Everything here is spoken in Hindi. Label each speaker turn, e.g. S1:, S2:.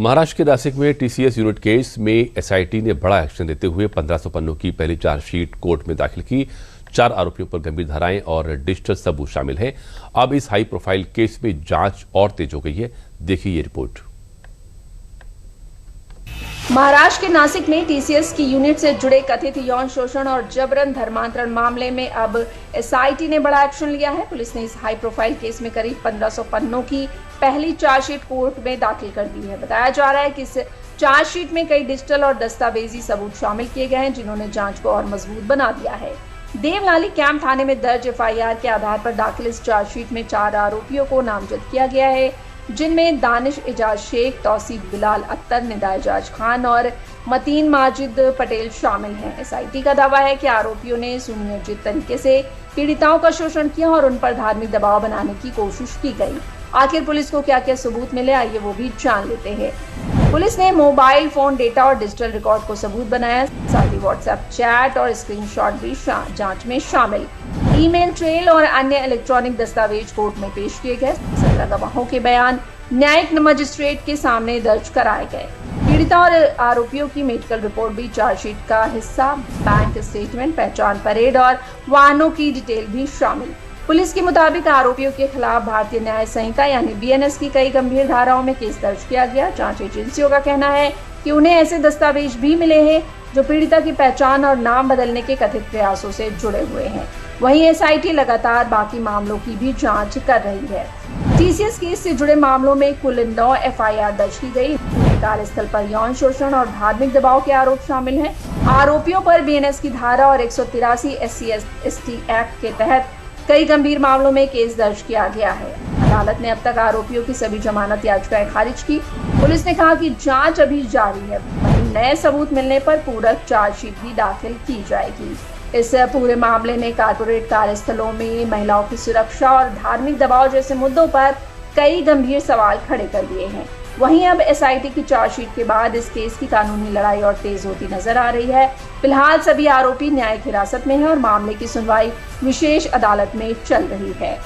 S1: महाराष्ट्र के नासिक में टीसीएस यूनिट केस में एसआईटी ने बड़ा एक्शन देते हुए 1500 पन्नों की पहली चार्जशीट कोर्ट में दाखिल की। 4 आरोपियों पर गंभीर धाराएं और डिजिटल सबूत शामिल हैं। अब इस हाई प्रोफाइल केस में जांच और तेज हो गई है। देखिए ये रिपोर्ट।
S2: महाराष्ट्र के नासिक में टीसीएस की यूनिट से जुड़े कथित यौन शोषण और जबरन धर्मांतरण मामले में अब एसआईटी ने बड़ा एक्शन लिया है। पुलिस ने इस हाई प्रोफाइल केस में करीब 1500 पन्नों की पहली चार्जशीट कोर्ट में दाखिल कर दी है। बताया जा रहा है कि इस चार्जशीट में कई डिजिटल और दस्तावेजी सबूत शामिल किए गए हैं, जिन्होंने जांच को और मजबूत बना दिया है। देवलाली कैंप थाने में दर्ज एफआईआर के आधार पर दाखिल इस चार्जशीट में 4 आरोपियों को नामजद किया गया है, जिनमें दानिश एजाज शेख, तौसीफ बिलाल अख्तर, निदा एजाज खान और मतीन माजिद पटेल शामिल हैं। एसआईटी का दावा है कि आरोपियों ने सुनियोजित तरीके से पीड़िताओं का शोषण किया और उन पर धार्मिक दबाव बनाने की कोशिश की गई। आखिर पुलिस को क्या क्या सबूत मिले, आइए वो भी जान लेते हैं। पुलिस ने मोबाइल फोन डेटा और डिजिटल रिकॉर्ड को सबूत बनाया, साथ ही व्हाट्सएप चैट और स्क्रीनशॉट भी जांच में शामिल। ईमेल ट्रेल और अन्य इलेक्ट्रॉनिक दस्तावेज कोर्ट में पेश किए गए। 17 गवाहों के बयान न्यायिक मजिस्ट्रेट के सामने दर्ज कराए गए। पीड़िता और आरोपियों की मेडिकल रिपोर्ट भी चार्जशीट का हिस्सा। बैंक स्टेटमेंट, पहचान परेड और वाहनों की डिटेल भी शामिल। पुलिस के मुताबिक आरोपियों के खिलाफ भारतीय न्याय संहिता यानी बीएनएस की कई गंभीर धाराओं में केस दर्ज किया गया। जांच एजेंसियों का कहना है कि उन्हें ऐसे दस्तावेज भी मिले हैं जो पीड़िता की पहचान और नाम बदलने के कथित प्रयासों से जुड़े हुए हैं। वहीं एसआईटी लगातार बाकी मामलों की भी जांच कर रही है। टीसीएस केस से जुड़े मामलों में कुल 9 एफआईआर दर्ज की गई। कार्यस्थल पर यौन शोषण और धार्मिक दबाव के आरोप शामिल हैं। आरोपियों पर बीएनएस की धारा और 183 SC/ST एक्ट के तहत कई गंभीर मामलों में केस दर्ज किया गया है। अदालत ने अब तक आरोपियों की सभी जमानत याचिकाएं खारिज की। पुलिस ने कहा कि जांच अभी जारी है, वहीं नए सबूत मिलने पर पूरक चार्जशीट भी दाखिल की जाएगी। इस पूरे मामले ने कारपोरेट कार्यस्थलों में महिलाओं की सुरक्षा और धार्मिक दबाव जैसे मुद्दों पर कई गंभीर सवाल खड़े कर दिए हैं। वहीं अब एसआईटी की चार्जशीट के बाद इस केस की कानूनी लड़ाई और तेज होती नजर आ रही है। फिलहाल सभी आरोपी न्यायिक हिरासत में हैं और मामले की सुनवाई विशेष अदालत में चल रही है।